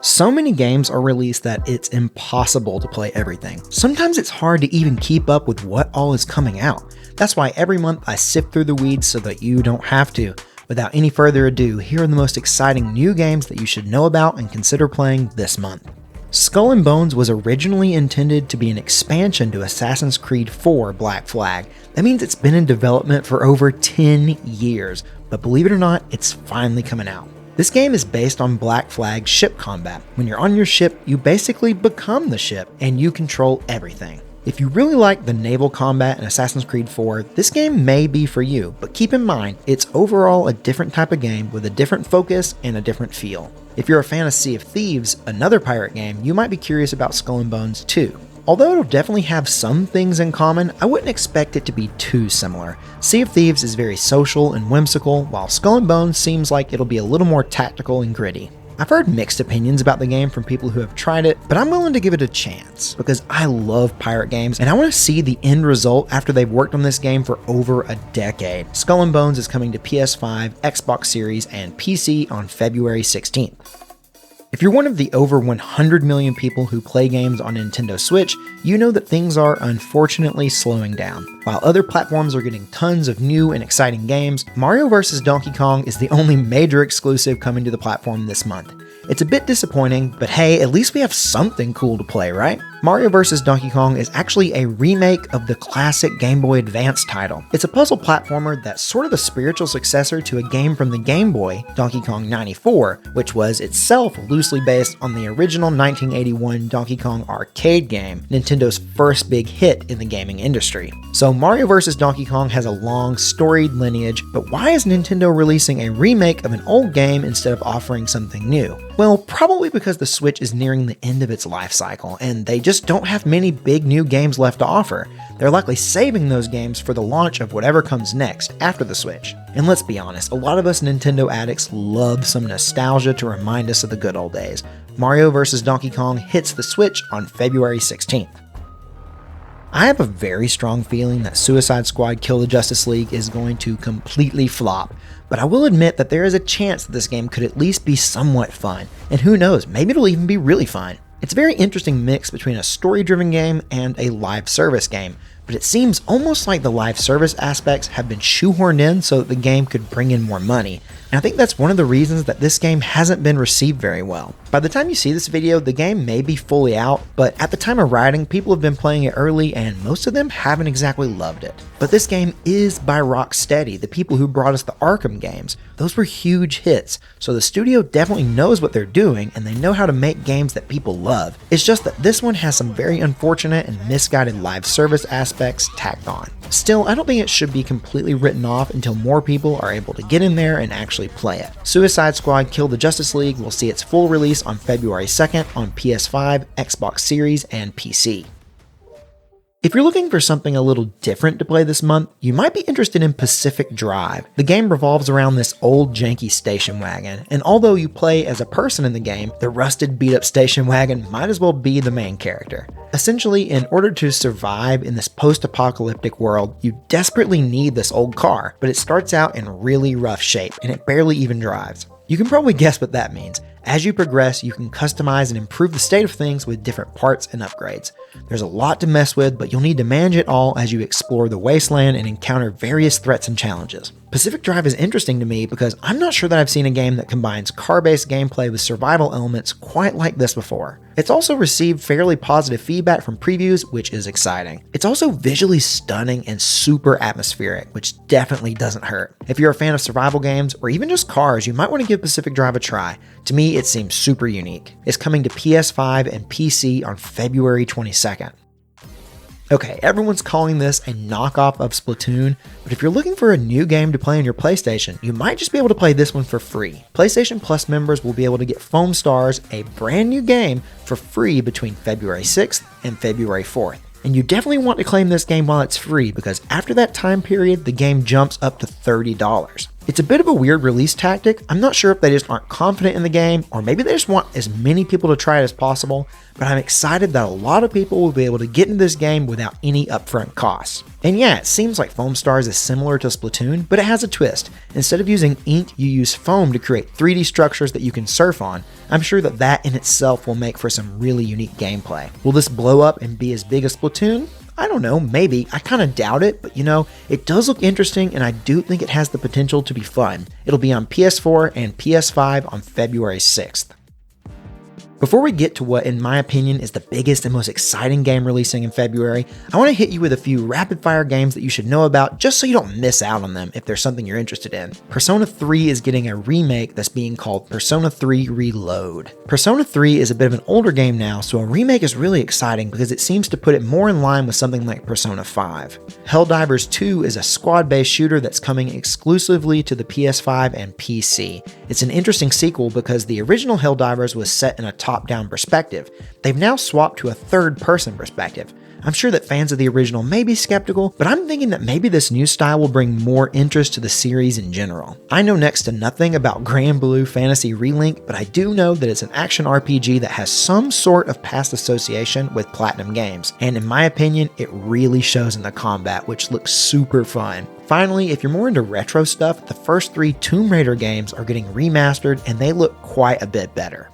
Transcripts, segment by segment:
So many games are released that it's impossible to play everything. Sometimes it's hard to even keep up with what all is coming out. That's why every month I sift through the weeds so that you don't have to. Without any further ado, here are the most exciting new games that you should know about and consider playing this month. Skull and Bones was originally intended to be an expansion to Assassin's Creed 4 Black Flag. That means it's been in development for over 10 years, but believe it or not, it's finally coming out. This game is based on Black Flag ship combat. When you're on your ship, you basically become the ship and you control everything. If you really like the naval combat in Assassin's Creed 4, this game may be for you, but keep in mind, it's overall a different type of game with a different focus and a different feel. If you're a fan of Sea of Thieves, another pirate game, you might be curious about Skull and Bones too. Although it'll definitely have some things in common, I wouldn't expect it to be too similar. Sea of Thieves is very social and whimsical, while Skull and Bones seems like it'll be a little more tactical and gritty. I've heard mixed opinions about the game from people who have tried it, but I'm willing to give it a chance because I love pirate games and I want to see the end result after they've worked on this game for over a decade. Skull and Bones is coming to PS5, Xbox Series, and PC on February 16th. If you're one of the over 100 million people who play games on Nintendo Switch, you know that things are unfortunately slowing down. While other platforms are getting tons of new and exciting games, Mario vs. Donkey Kong is the only major exclusive coming to the platform this month. It's a bit disappointing, but hey, at least we have something cool to play, right? Mario vs. Donkey Kong is actually a remake of the classic Game Boy Advance title. It's a puzzle platformer that's sort of the spiritual successor to a game from the Game Boy, Donkey Kong 94, which was itself loosely based on the original 1981 Donkey Kong arcade game, Nintendo's first big hit in the gaming industry. So Mario vs. Donkey Kong has a long, storied lineage, but why is Nintendo releasing a remake of an old game instead of offering something new? Well, probably because the Switch is nearing the end of its life cycle, and they just don't have many big new games left to offer. They're likely saving those games for the launch of whatever comes next after the Switch. And let's be honest, a lot of us Nintendo addicts love some nostalgia to remind us of the good old days. Mario vs. Donkey Kong hits the Switch on February 16th. I have a very strong feeling that Suicide Squad Kill the Justice League is going to completely flop, but I will admit that there is a chance that this game could at least be somewhat fun, and who knows, maybe it'll even be really fun. It's a very interesting mix between a story-driven game and a live service game, but it seems almost like the live service aspects have been shoehorned in so that the game could bring in more money. And I think that's one of the reasons that this game hasn't been received very well. By the time you see this video, the game may be fully out, but at the time of writing, people have been playing it early and most of them haven't exactly loved it. But this game is by Rocksteady, the people who brought us the Arkham games. Those were huge hits, so the studio definitely knows what they're doing and they know how to make games that people love. It's just that this one has some very unfortunate and misguided live service aspects tacked on. Still, I don't think it should be completely written off until more people are able to get in there and actually play it. Suicide Squad Kill the Justice League will see its full release on February 2nd on PS5, Xbox Series, and PC. If you're looking for something a little different to play this month, you might be interested in Pacific Drive. The game revolves around this old janky station wagon, and although you play as a person in the game, the rusted beat up station wagon might as well be the main character. Essentially, in order to survive in this post-apocalyptic world, you desperately need this old car, but it starts out in really rough shape, and it barely even drives. You can probably guess what that means. As you progress, you can customize and improve the state of things with different parts and upgrades. There's a lot to mess with, but you'll need to manage it all as you explore the wasteland and encounter various threats and challenges. Pacific Drive is interesting to me because I'm not sure that I've seen a game that combines car-based gameplay with survival elements quite like this before. It's also received fairly positive feedback from previews, which is exciting. It's also visually stunning and super atmospheric, which definitely doesn't hurt. If you're a fan of survival games or even just cars, you might want to give Pacific Drive a try. To me, it seems super unique. It's coming to PS5 and PC on February 22nd. Okay, everyone's calling this a knockoff of Splatoon, but if you're looking for a new game to play on your PlayStation, you might just be able to play this one for free. PlayStation Plus members will be able to get Foamstars, a brand new game, for free between February 6th and February 4th. And you definitely want to claim this game while it's free because after that time period, the game jumps up to $30. It's a bit of a weird release tactic. I'm not sure if they just aren't confident in the game, or maybe they just want as many people to try it as possible, but I'm excited that a lot of people will be able to get into this game without any upfront costs. And yeah, it seems like Foamstars is similar to Splatoon, but it has a twist. Instead of using ink, you use foam to create 3D structures that you can surf on. I'm sure that that in itself will make for some really unique gameplay. Will this blow up and be as big as Splatoon? I don't know, maybe. I kind of doubt it, but it does look interesting and I do think it has the potential to be fun. It'll be on PS4 and PS5 on February 6th. Before we get to what, in my opinion, is the biggest and most exciting game releasing in February, I want to hit you with a few rapid-fire games that you should know about just so you don't miss out on them if there's something you're interested in. Persona 3 is getting a remake that's being called Persona 3 Reload. Persona 3 is a bit of an older game now, so a remake is really exciting because it seems to put it more in line with something like Persona 5. Helldivers 2 is a squad-based shooter that's coming exclusively to the PS5 and PC. It's an interesting sequel because the original Helldivers was set in a top-down perspective. They've now swapped to a third-person perspective. I'm sure that fans of the original may be skeptical, but I'm thinking that maybe this new style will bring more interest to the series in general. I know next to nothing about Grand Blue Fantasy Relink, but I do know that it's an action RPG that has some sort of past association with Platinum Games, and in my opinion, it really shows in the combat, which looks super fun. Finally, if you're more into retro stuff, the first 3 Tomb Raider games are getting remastered and they look quite a bit better.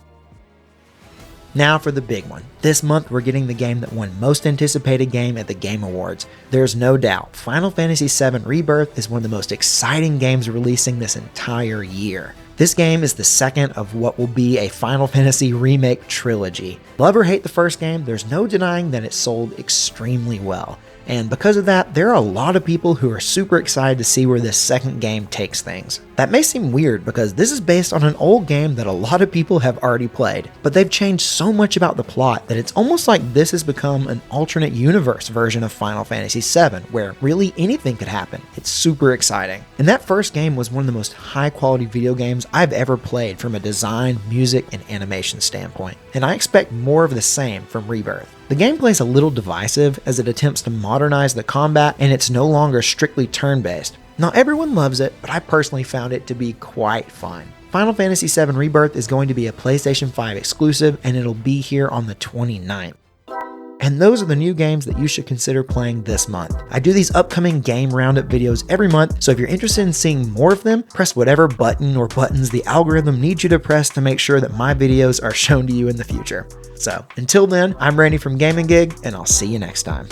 Now for the big one. This month we're getting the game that won Most Anticipated Game at the Game Awards. There's no doubt, Final Fantasy VII Rebirth is one of the most exciting games releasing this entire year. This game is the second of what will be a Final Fantasy remake trilogy. Love or hate the first game, there's no denying that it sold extremely well. And because of that, there are a lot of people who are super excited to see where this second game takes things. That may seem weird because this is based on an old game that a lot of people have already played, but they've changed so much about the plot that it's almost like this has become an alternate universe version of Final Fantasy VII, where really anything could happen. It's super exciting. And that first game was one of the most high quality video games I've ever played from a design, music, and animation standpoint. And I expect more of the same from Rebirth. The gameplay is a little divisive as it attempts to modernize the combat and it's no longer strictly turn-based. Not everyone loves it, but I personally found it to be quite fun. Final Fantasy VII Rebirth is going to be a PlayStation 5 exclusive and it'll be here on the 29th. And those are the new games that you should consider playing this month. I do these upcoming game roundup videos every month, so if you're interested in seeing more of them, press whatever button or buttons the algorithm needs you to press to make sure that my videos are shown to you in the future. So until then, I'm Randy from Gaming Gig, and I'll see you next time.